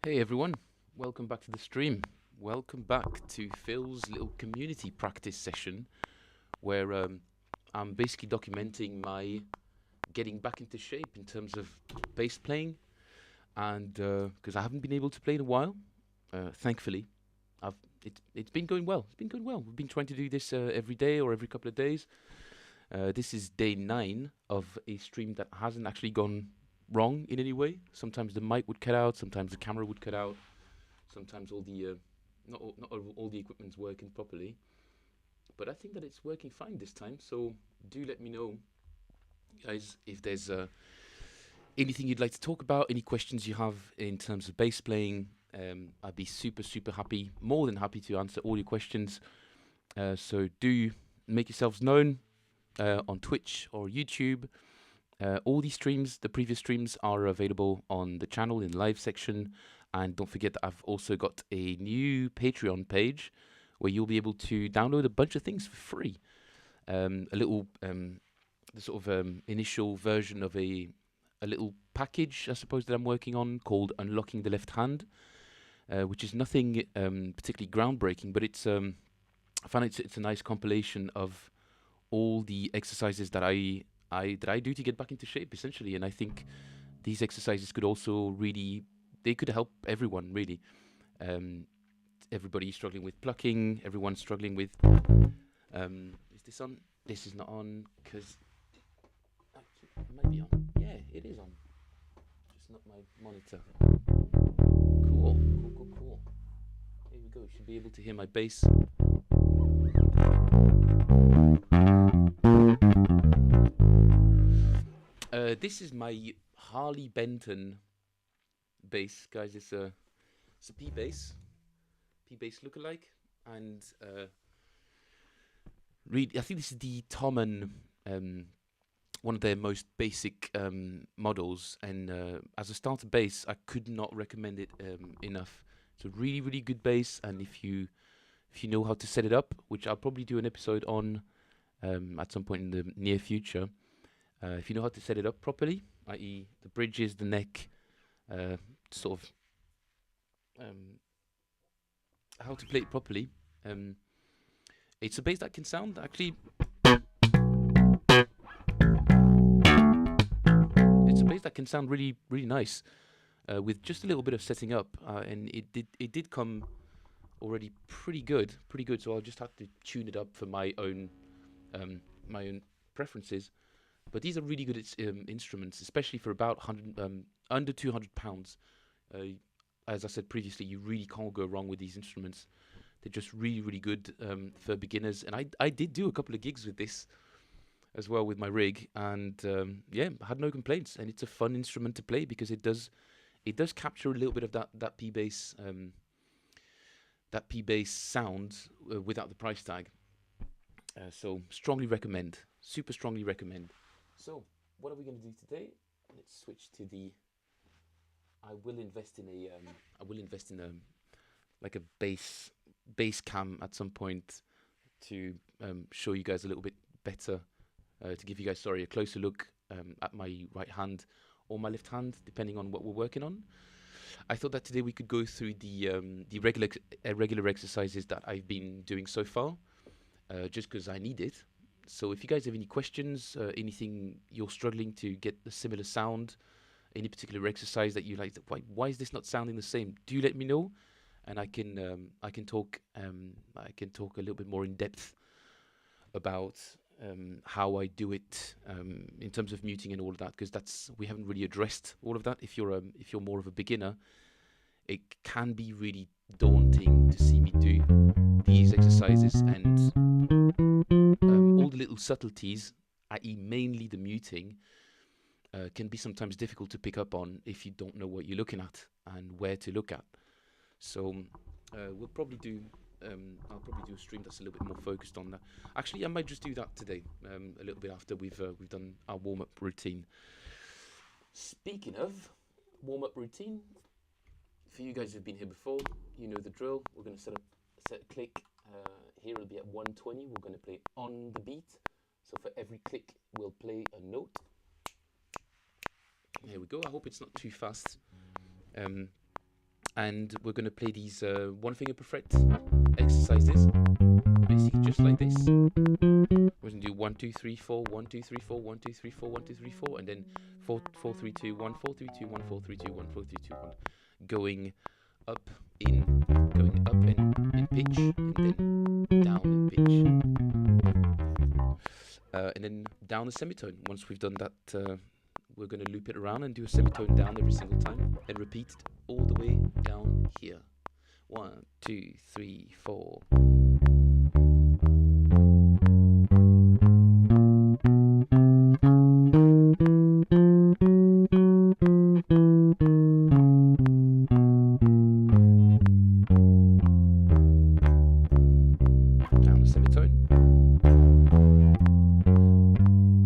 Hey everyone, welcome back to the stream. Welcome back to Phil's little community practice session where I'm basically documenting my getting back into shape in terms of bass playing, and because I haven't been able to play in a while, thankfully, I've it's been going well. It's been going well. We've been trying to do this every day or every couple of days. This is day 9 of a stream that hasn't actually gone wrong in any way. Sometimes the mic would cut out, sometimes the camera would cut out, sometimes all the not all the equipment's working properly. But I think that it's working fine this time. So do let me know, guys, if there's anything you'd like to talk about, any questions you have in terms of bass playing. I'd be super happy, more than happy to answer all your questions. So do make yourselves known on Twitch or YouTube. All these streams, the previous streams, are available on the channel in the live section. And don't forget that I've also got a new Patreon page where you'll be able to download a bunch of things for free. A little, the sort of initial version of a little package, I suppose, that I'm working on called Unlocking the Left Hand, which is nothing particularly groundbreaking, but it's I find it's a nice compilation of all the exercises that I do to get back into shape, essentially. And I think these exercises could also really, they could help everyone, really. Everybody struggling with plucking, everyone struggling with, is this on? This is not on, because, it might be on. Yeah, it is on. Just not my monitor. Cool. Here we go, you should be able to hear my bass. This is my Harley Benton bass, guys. It's a P bass lookalike, and I think this is the Tommen, one of their most basic models. And as a starter bass, I could not recommend it enough. It's a really good bass, and if you know how to set it up, which I'll probably do an episode on at some point in the near future. If you know how to set it up properly, i.e. the bridges, the neck, sort of how to play it properly, it's a bass that can sound actually. It's a bass that can sound really nice with just a little bit of setting up, and it did come already pretty good. So I'll just have to tune it up for my own preferences. But these are really good instruments, especially for about under £200. As I said previously, you really can't go wrong with these instruments. They're just really good for beginners. And I did do a couple of gigs with this as well with my rig, and yeah, I had no complaints. And it's a fun instrument to play because it does capture a little bit of that P bass sound without the price tag. So strongly recommend, super strongly recommend. So what are we going to do today? Let's switch to the. I will invest in a like a bass cam at some point to show you guys a little bit better, to give you guys a closer look at my right hand or my left hand, depending on what we're working on. I thought that today we could go through the regular exercises that I've been doing so far, just because I need it. So if you guys have any questions, anything you're struggling to get a similar sound, any particular exercise that you like, why is this not sounding the same? Do let me know, and I can talk a little bit more in depth about how I do it in terms of muting and all of that, because we haven't really addressed all of that. If you're more of a beginner, it can be really daunting to see me do these exercises, and all the little subtleties, i.e. mainly the muting, can be sometimes difficult to pick up on if you don't know what you're looking at and where to look at. So we'll probably do I'll probably do a stream that's a little bit more focused on that. Actually, I might just do that today, a little bit after we've done our warm-up routine. Speaking of warm-up routine, for you guys who've been here before, you know the drill. We're going to set a click. Here it'll be at 120. We're going to play on the beat. So for every click, we'll play a note. Here we go. I hope it's not too fast. and we're going to play these one finger per fret exercises, basically just like this. We're going to do 1 2 3 4 1 2 3 4 1 2 3 4 1 2 3 4, and then 4 4 3 2 1 4 3 2 1 4 3 2 1 4 3 2 1, going up in pitch, and then down in pitch, and then down a semitone. Once we've done that, we're going to loop it around and do a semitone down every single time, and repeat it all the way down here. 1 2 3 4. Down the semitone.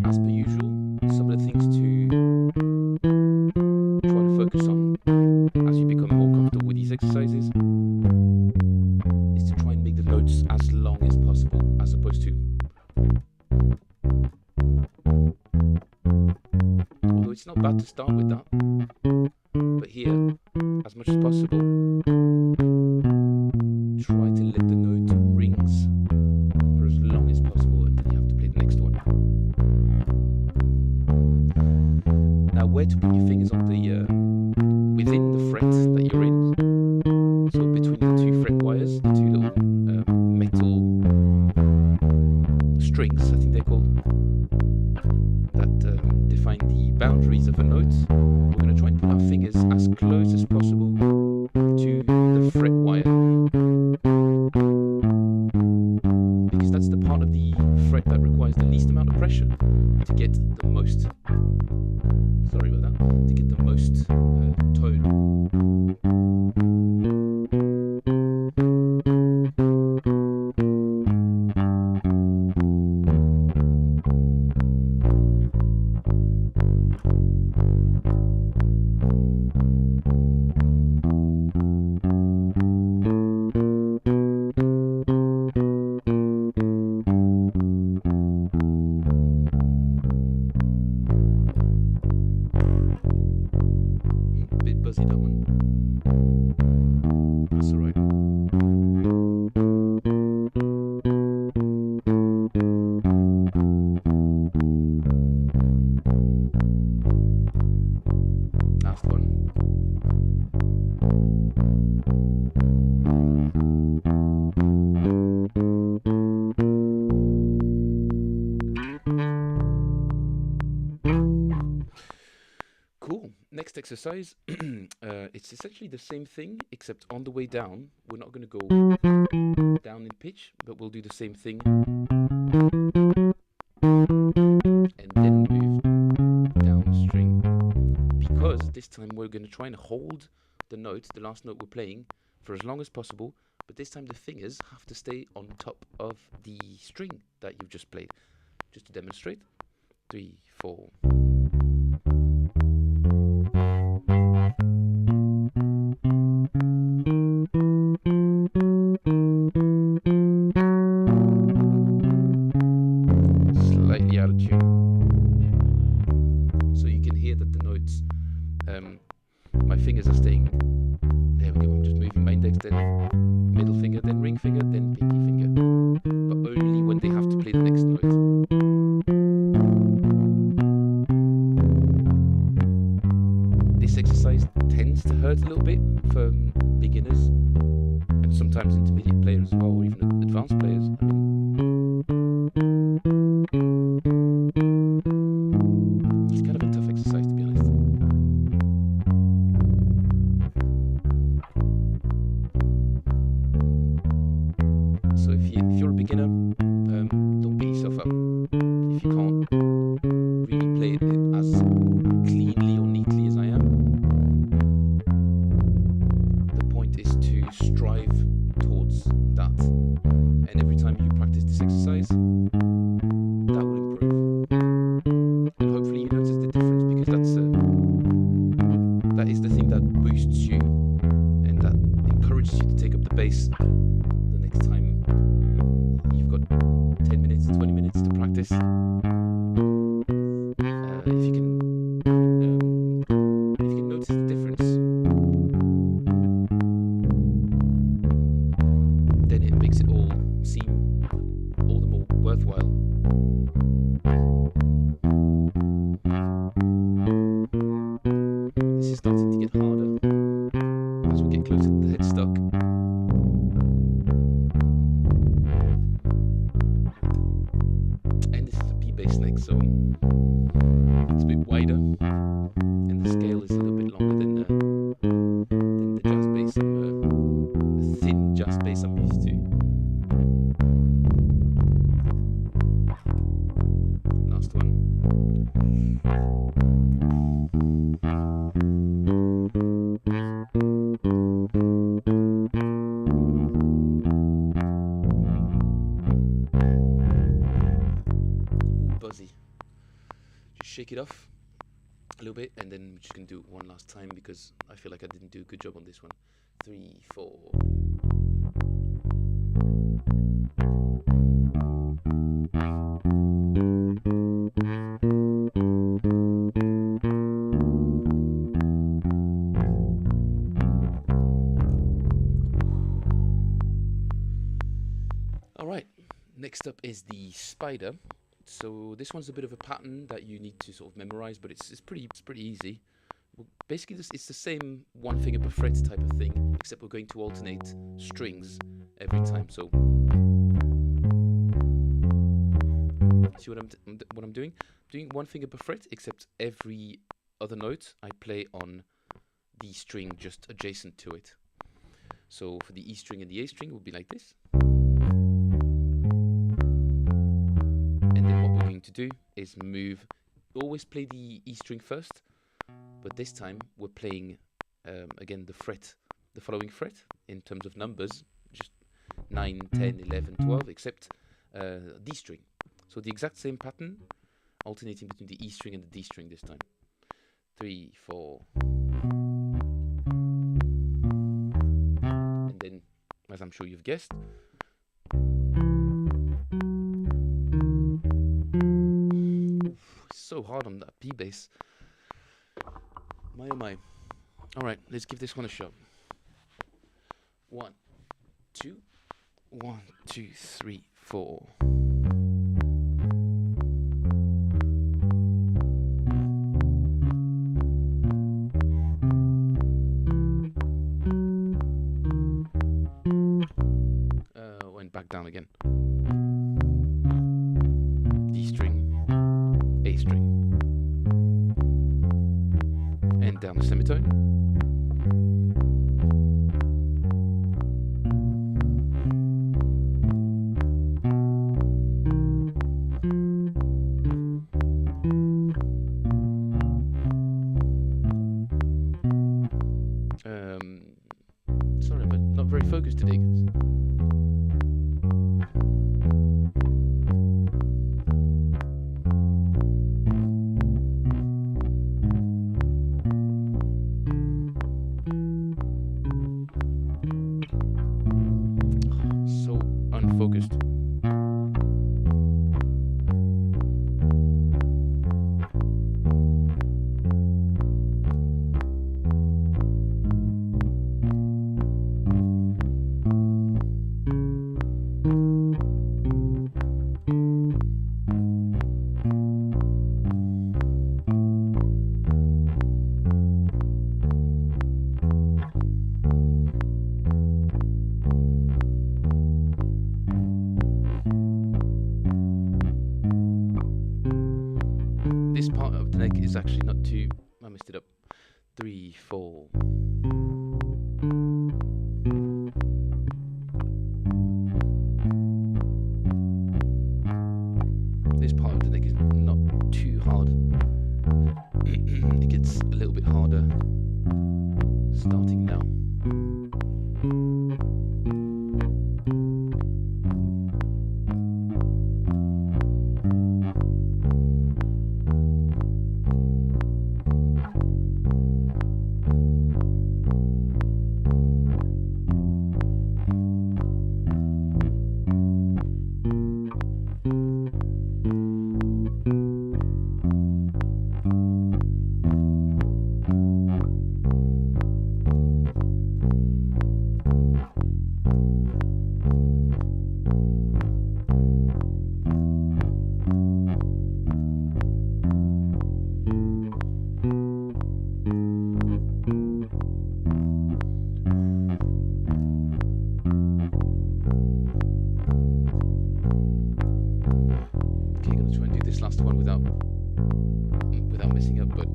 As per usual, some of the things to try to focus on as you become more comfortable with these exercises is to try and make the notes as long as possible, as opposed to, although it's not bad to start with that, but here, as much as possible, try to let the note rings for as long as possible until you have to play the next one. Now, where to put your fingers on the within the fret that you're in, so between the two fret wires, the two little metal strings, I think they're called, that define the boundaries of a note. We're going to try and put our fingers as close as possible to the fret wire, because that's the part of the fret that requires the least amount of pressure to get the most, sorry about that, to get the most tone. Bit buzzy, that one. That's alright. Last one. Cool. Next exercise, it's essentially the same thing, except on the way down, we're not going to go down in pitch, but we'll do the same thing and then move down the string, because this time we're going to try and hold the note, the last note we're playing, for as long as possible, but this time the fingers have to stay on top of the string that you've just played. Just to demonstrate, 3 4. Slightly out of tune, so you can hear that the notes, my fingers are staying, there we go, I'm just moving my index, then middle finger, then ring finger, then pinky finger, but only when they have to play the next note. This exercise tends to hurt a little bit for beginners and sometimes intermediate players as well, or even advanced players. It's kind of a tough exercise, to be honest. So if you're a beginner, don't beat yourself up. If you can't really play it as cleanly or neatly as I am, the point is to strive towards that. And every time you practice this exercise, that will improve. And hopefully you notice the difference, because that is the thing that boosts you and that encourages you to take up the bass the next time you've got 10 minutes, 20 minutes to practice. If you can notice the difference, worthwhile. This is starting to get harder as we get closer to the headstock. And this is a P bass neck, so it's a bit wider, and the scale is a little bit longer than the jazz bass, the thin jazz bass I'm used to. Last one. Buzzy. Just shake it off a little bit, and then we're just gonna do it one last time because I feel like I didn't do a good job on this one. 3, 4. Alright, next up is the spider. So this one's a bit of a pattern that you need to sort of memorize, but it's pretty easy. Well, basically, it's the same 1 finger per fret type of thing, except we're going to alternate strings every time. So see what I'm doing? I'm doing 1 finger per fret, except every other note I play on the string just adjacent to it. So for the E string and the A string, it will be like this. To do is move, always play the E string first, but this time we're playing again the following fret in terms of numbers, just 9, 10, 11, 12, except D string. So the exact same pattern, alternating between the E string and the D string this time. 3, 4, and then, as I'm sure you've guessed, so hard on that P bass. My oh my. Alright, let's give this one a shot. 1, 2, 1, 2, 3, 4. Went back down again. D string, A string, and down the semitone. Sorry, but not very focused today, guys. So unfocused. This part of the neck is actually not too... I messed it up. 3, 4. This part of the neck is not too hard. It gets a little bit harder starting now. last one without messing up, but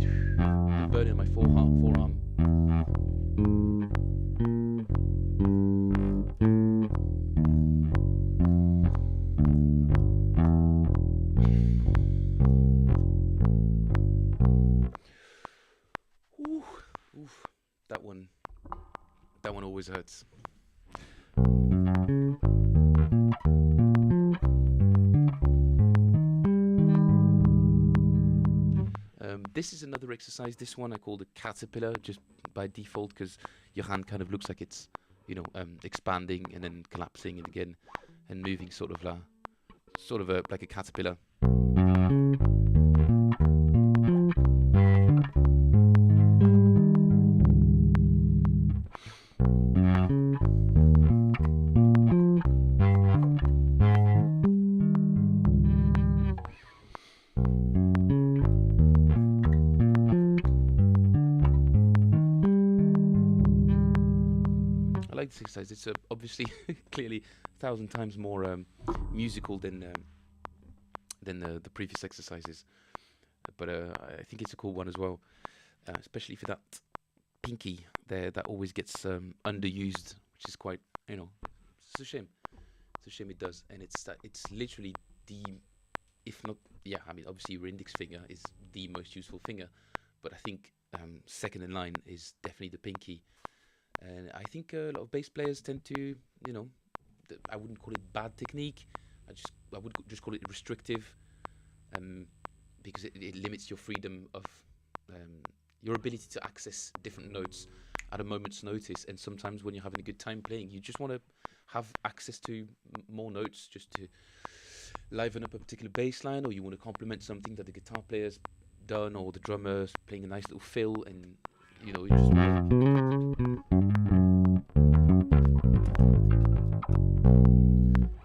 the burn in my forearm. Oof, that one always hurts. This is another exercise. This one I call the caterpillar, just by default, because your hand kind of looks like it's, expanding and then collapsing and again, and moving sort of like a caterpillar. I like this exercise. It's obviously clearly 1,000 times more musical than the previous exercises, but I think it's a cool one as well, especially for that pinky there that always gets underused, which is quite, it's a shame. It's a shame it does, and it's literally if not, obviously your index finger is the most useful finger, but I think second in line is definitely the pinky. And I think a lot of bass players tend to, I wouldn't call it bad technique. I would just call it restrictive, because it limits your freedom of your ability to access different notes at a moment's notice. And sometimes when you're having a good time playing, you just want to have access to more notes just to liven up a particular bass line, or you want to complement something that the guitar player's done, or the drummer's playing a nice little fill, and you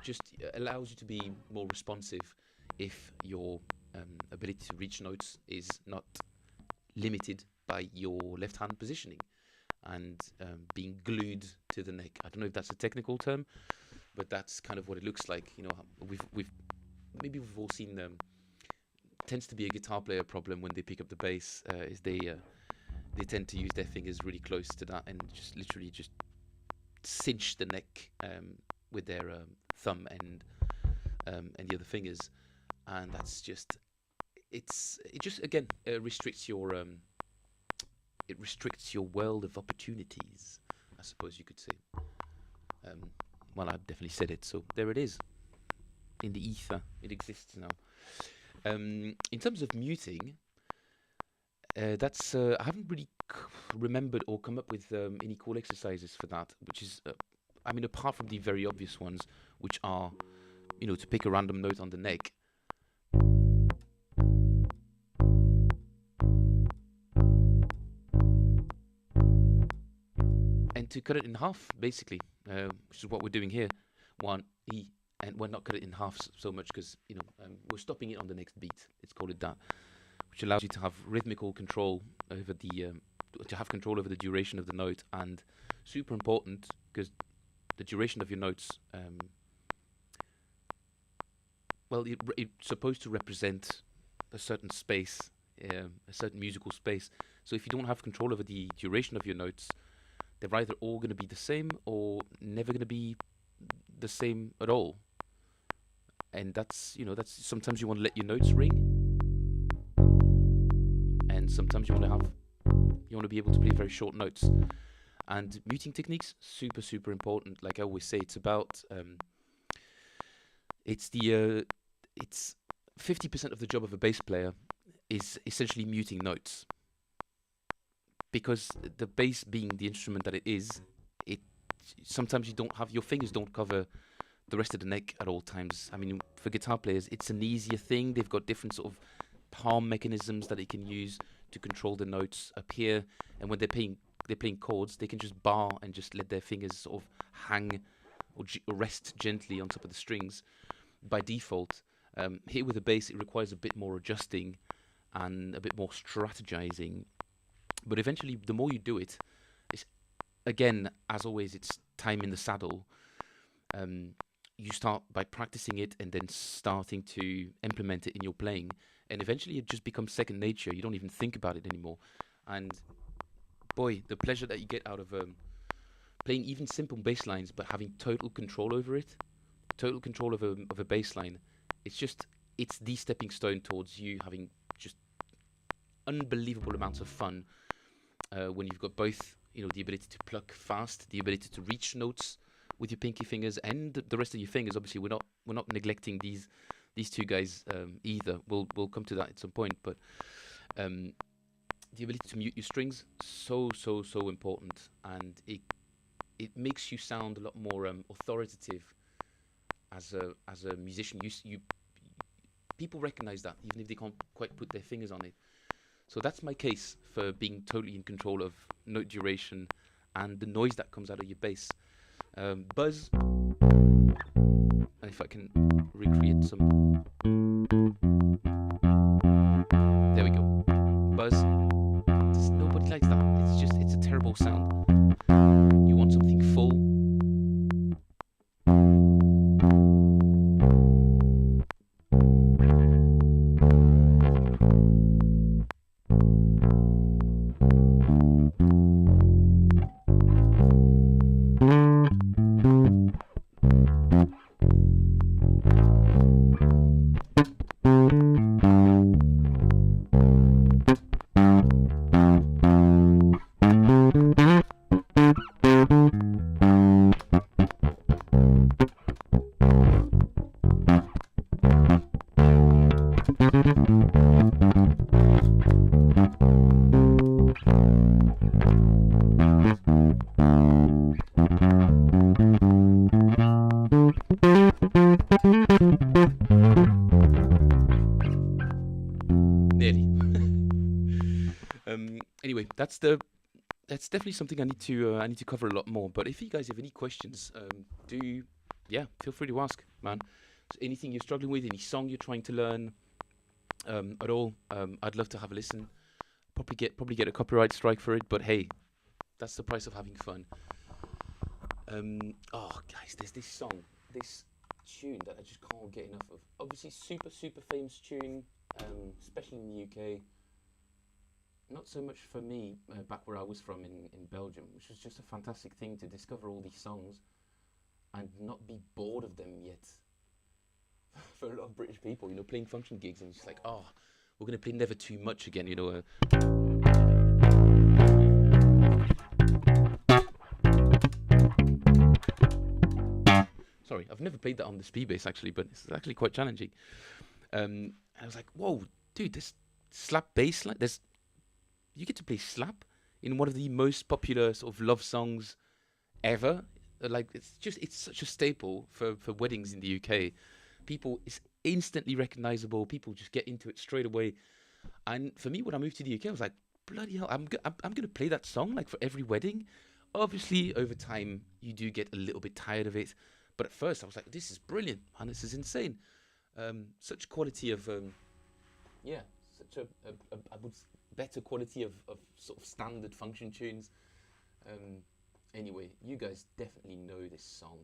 just allows you to be more responsive if your ability to reach notes is not limited by your left hand positioning and being glued to the neck. I don't know if that's a technical term, but that's kind of what it looks like. We've all seen them. Tends to be a guitar player problem when they pick up the bass, is they tend to use their fingers really close to that and just literally just cinch the neck with their thumb and the other fingers, and that's just again restricts your world of opportunities, I suppose you could say. Well, I've definitely said it, so there it is in the ether. It exists now. In terms of muting, that's I haven't really remembered or come up with any cool exercises for that, which is apart from the very obvious ones, which are to pick a random note on the neck and to cut it in half, basically, which is what we're doing here. 1 E, and we're not cut it in half so much because we're stopping it on the next beat. Let's call it that, which allows you to have rhythmical control over the duration of the note, and super important because the duration of your notes, it's supposed to represent a certain space, a certain musical space. So if you don't have control over the duration of your notes, they're either all going to be the same or never going to be the same at all. And that's sometimes you want to let your notes ring, and sometimes you want to be able to play very short notes. And muting techniques, super, super important. Like I always say, it's about it's 50% of the job of a bass player is essentially muting notes, because the bass being the instrument that it is, sometimes your fingers don't cover the rest of the neck at all times. For guitar players, it's an easier thing. They've got different sort of palm mechanisms that they can use to control the notes up here, and when they're playing chords, they can just bar and just let their fingers sort of hang or rest gently on top of the strings by default. Here with the bass, it requires a bit more adjusting and a bit more strategizing. But eventually, the more you do it, again, as always, it's time in the saddle. you start by practicing it and then starting to implement it in your playing, and eventually it just becomes second nature. You don't even think about it anymore. And boy, the pleasure that you get out of playing even simple bass lines, but having total control over it, total control of a bass line, it's the stepping stone towards you having just unbelievable amounts of fun when you've got both, the ability to pluck fast, the ability to reach notes with your pinky fingers and the rest of your fingers. Obviously, we're not neglecting these two guys either. We'll come to that at some point, but the ability to mute your strings, so important, and it makes you sound a lot more authoritative as a musician. You people recognize that even if they can't quite put their fingers on it. So that's my case for being totally in control of note duration and the noise that comes out of your bass. Buzz, and if I can recreate some, there we go. Buzz, nobody likes that. It's a terrible sound. You want something full. Nearly. Anyway, that's definitely something I need to cover a lot more. But if you guys have any questions, feel free to ask, man. So anything you're struggling with, any song you're trying to learn, at all, I'd love to have a listen. Probably get a copyright strike for it, but hey, that's the price of having fun. Guys, there's this tune that I just can't get enough of. Obviously, super famous tune, especially in the UK. Not so much for me back where I was from in Belgium, which was just a fantastic thing to discover all these songs and not be bored of them yet. For a lot of British people, playing function gigs and it's just like, we're going to play Never Too Much again, Sorry, I've never played that on the speed bass actually, but it's actually quite challenging. And I was like, whoa, dude, this slap bass line, you get to play slap in one of the most popular sort of love songs ever. Like, it's such a staple for weddings in the UK. It's instantly recognizable. People just get into it straight away. And for me, when I moved to the UK, I was like, bloody hell, I'm going to play that song like for every wedding. Obviously, over time, you do get a little bit tired of it. But at first, I was like, this is brilliant, man. This is insane. Such quality of, such a better quality of sort of standard function tunes. Anyway, you guys definitely know this song.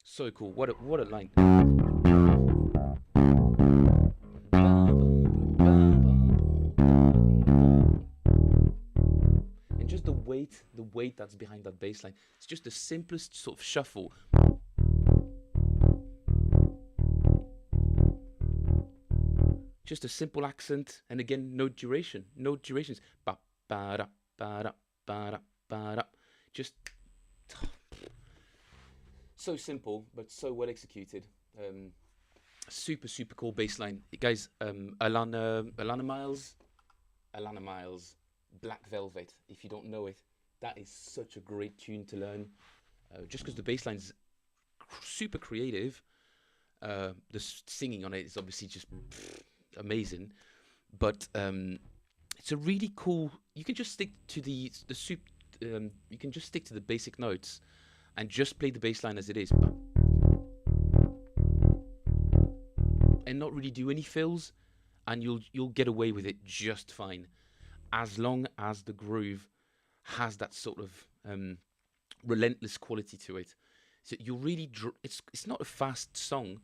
So cool. What a line. And just the weight that's behind that bass line. It's just the simplest sort of shuffle. Just a simple accent, and again, no duration. No durations. Ba ba da ba da ba da ba da. Just so simple, but so well executed. Super cool bass line, guys. Alana Miles, Black Velvet. If you don't know it, that is such a great tune to learn. Just because the bass line's super creative. The singing on it is obviously just amazing, but it's a really cool. You can just stick to the soup. You can just stick to the basic notes and just play the bass line as it is, and not really do any fills, and you'll get away with it just fine, as long as the groove has that sort of relentless quality to it. So you really it's not a fast song,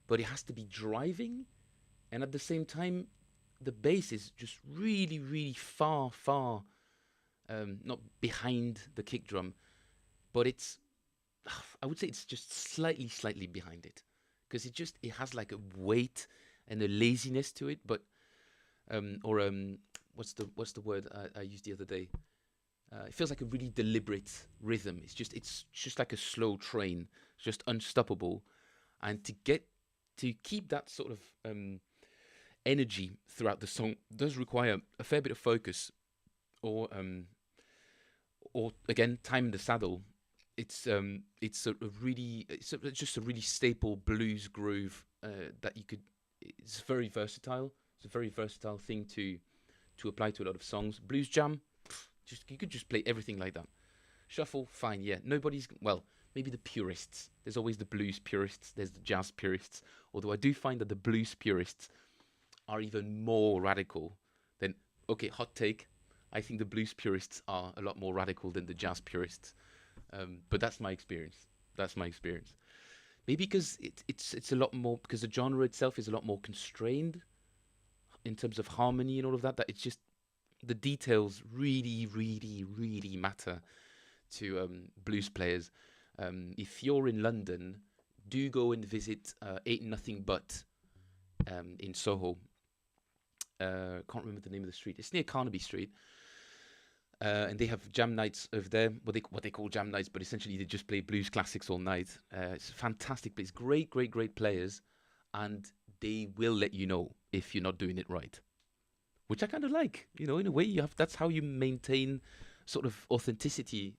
but it has to be driving, and at the same time, the bass is just really, really far, not behind the kick drum, but it's, I would say it's just slightly behind it, because it has like a weight and a laziness to it, but what's the word I used the other day? It feels like a really deliberate rhythm. It's just like a slow train, just unstoppable, and to keep that sort of energy throughout the song does require a fair bit of focus, or again, time in the saddle. It's just a really staple blues groove that you could. It's very versatile. It's a very versatile thing to apply to a lot of songs. Blues jam, you could just play everything like that. Shuffle, fine, yeah. Maybe the purists. There's always the blues purists. There's the jazz purists. Although I do find that the blues purists are even more radical than. Okay, hot take. I think the blues purists are a lot more radical than the jazz purists. But that's my experience. Maybe because it's a lot more, because the genre itself is a lot more constrained in terms of harmony and all of that. That it's just the details really matter to blues players. If you're in London, do go and visit Ain't Nothing But in Soho. Can't remember the name of the street. It's near Carnaby Street. And they have jam nights over there, what they call jam nights, but essentially they just play blues classics all night. It's a fantastic place, great players, and they will let you know if you're not doing it right, which I kind of like. In a way, that's how you maintain sort of authenticity,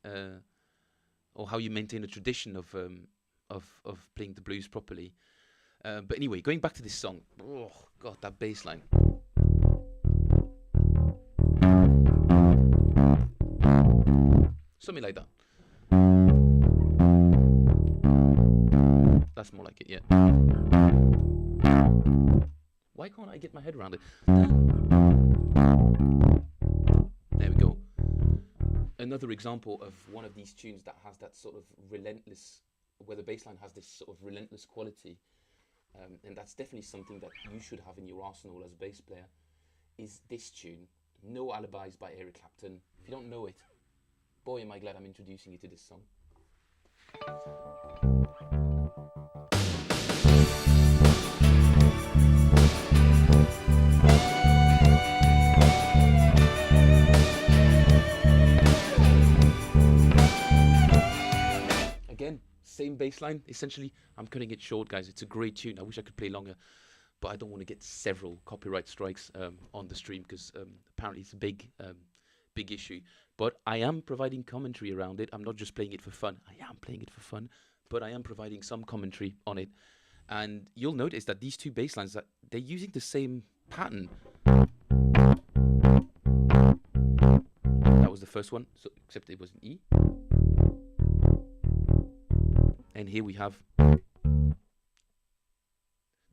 or how you maintain a tradition of playing the blues properly. But anyway, going back to this song, oh god, that bass line. Something like that. That's more like it, yeah. Why can't I get my head around it? There we go. Another example of one of these tunes that has that sort of relentless, where the bass line has this sort of relentless quality, and that's definitely something that you should have in your arsenal as a bass player, is this tune, No Alibis by Eric Clapton. If you don't know it, boy, am I glad I'm introducing you to this song. Again, same bass line, essentially. I'm cutting it short, guys. It's a great tune. I wish I could play longer, but I don't want to get several copyright strikes on the stream, because apparently it's a big issue. But I am providing commentary around it. I'm not just playing it for fun. I am playing it for fun, but I am providing some commentary on it. And you'll notice that these two bass lines, that they're using the same pattern. That was the first one, so except it was an E. And here we have. No,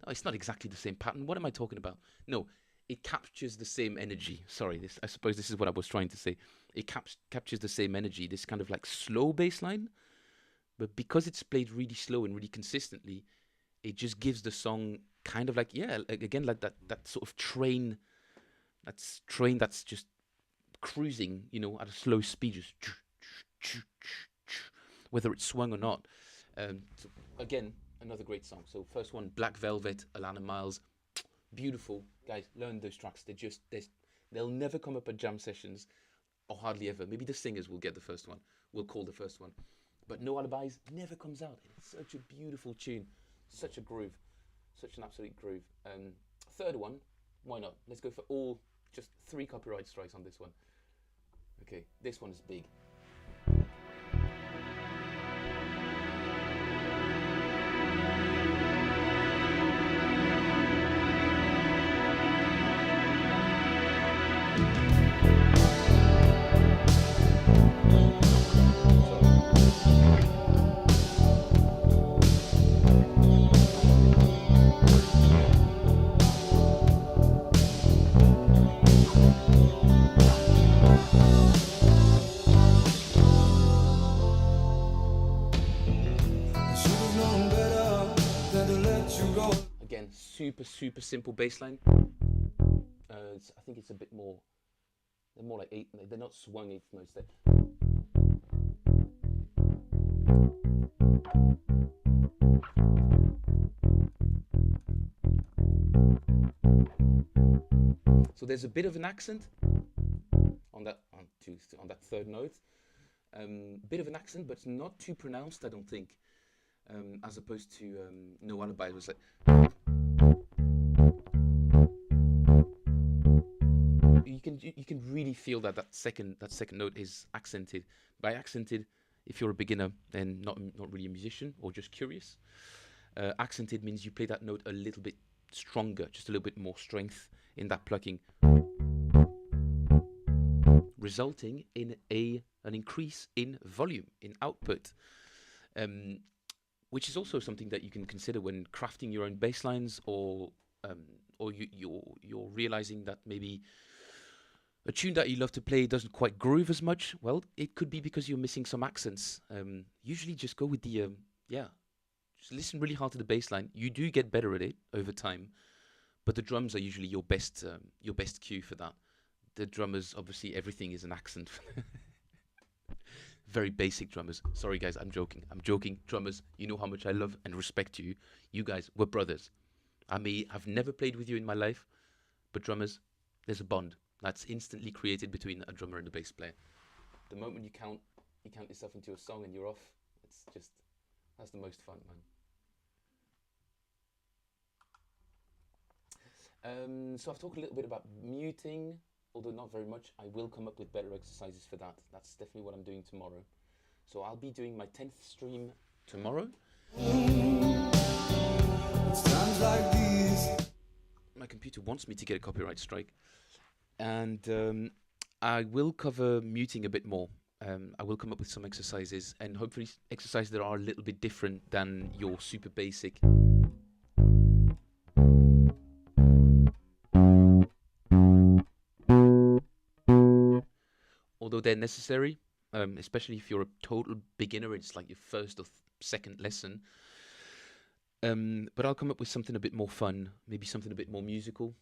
it's not exactly the same pattern. What am I talking about? No, it captures the same energy. Sorry, I suppose this is what I was trying to say. It captures the same energy, this kind of like slow bass line, but because it's played really slow and really consistently, it just gives the song kind of like, yeah, again, like that sort of train that's just cruising, at a slow speed, just whether it's swung or not. So again, another great song. So first one, Black Velvet, Alana Miles. Beautiful. Guys, learn those tracks. They'll never come up at jam sessions, or hardly ever. Maybe the singers will get the first one. We'll call the first one. But No Alibis never comes out. It's such a beautiful tune. Such a groove. Such an absolute groove. Third one, why not? Let's go for just 3 copyright strikes on this one. Okay, this one is big. super simple bass line. I think it's a bit more. They're more like eight. They're not swung eighth notes. So there's a bit of an accent on that third note. Bit of an accent, but it's not too pronounced, I don't think. As opposed to No Alibi, it was like. You can really feel that second note is accented. By accented, if you're a beginner, then not really a musician or just curious. Accented means you play that note a little bit stronger, just a little bit more strength in that plucking, resulting in an increase in volume, in output, which is also something that you can consider when crafting your own bass lines, or you're realizing that maybe a tune that you love to play doesn't quite groove as much. Well, it could be because you're missing some accents. Usually just go with the, just listen really hard to the bass line. You do get better at it over time, but the drums are usually your best cue for that. The drummers, obviously, everything is an accent. Very basic drummers. Sorry, guys, I'm joking. Drummers, you know how much I love and respect you. You guys, we're brothers. I may have never played with you in my life, but drummers, there's a bond that's instantly created between a drummer and a bass player. The moment you count yourself into a song and you're off, that's the most fun, man. So I've talked a little bit about muting, although not very much. I will come up with better exercises for that. That's definitely what I'm doing tomorrow. So I'll be doing my 10th stream tomorrow. My computer wants me to get a copyright strike. And I will cover muting a bit more. I will come up with some exercises, and hopefully exercises that are a little bit different than your super basic. Although they're necessary, especially if you're a total beginner, it's like your first or second lesson. But I'll come up with something a bit more fun, maybe something a bit more musical.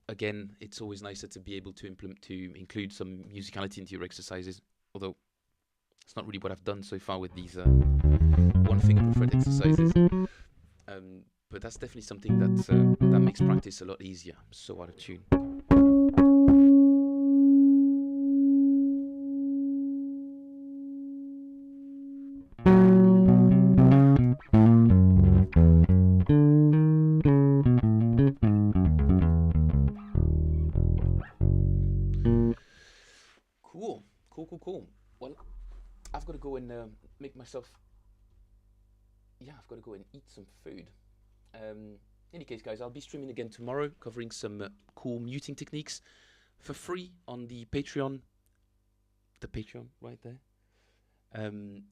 Again, it's always nicer to be able to include some musicality into your exercises, although it's not really what I've done so far with these one finger per fret exercises. But that's definitely something that makes practice a lot easier. I'm so out of tune. Cool. Well, I've got to go and make myself. Yeah, I've got to go and eat some food. In any case, guys, I'll be streaming again tomorrow, covering some cool muting techniques for free on the Patreon. The Patreon, right there.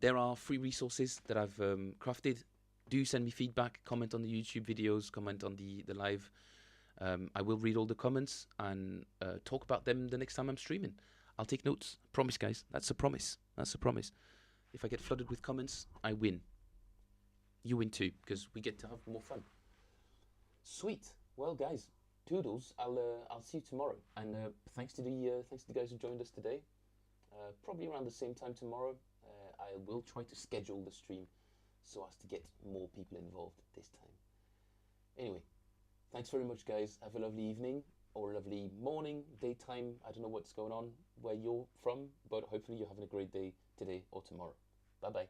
There are free resources that I've crafted. Do send me feedback, comment on the YouTube videos, comment on the live. I will read all the comments and talk about them the next time I'm streaming. I'll take notes. Promise, guys. That's a promise. If I get flooded with comments, I win. You win too, because we get to have more fun. Sweet. Well, guys, toodles. I'll see you tomorrow. And thanks to the guys who joined us today. Probably around the same time tomorrow. I will try to schedule the stream so as to get more people involved this time. Anyway, thanks very much, guys. Have a lovely evening. Or a lovely morning, daytime. I don't know what's going on where you're from, but hopefully you're having a great day today or tomorrow. Bye-bye.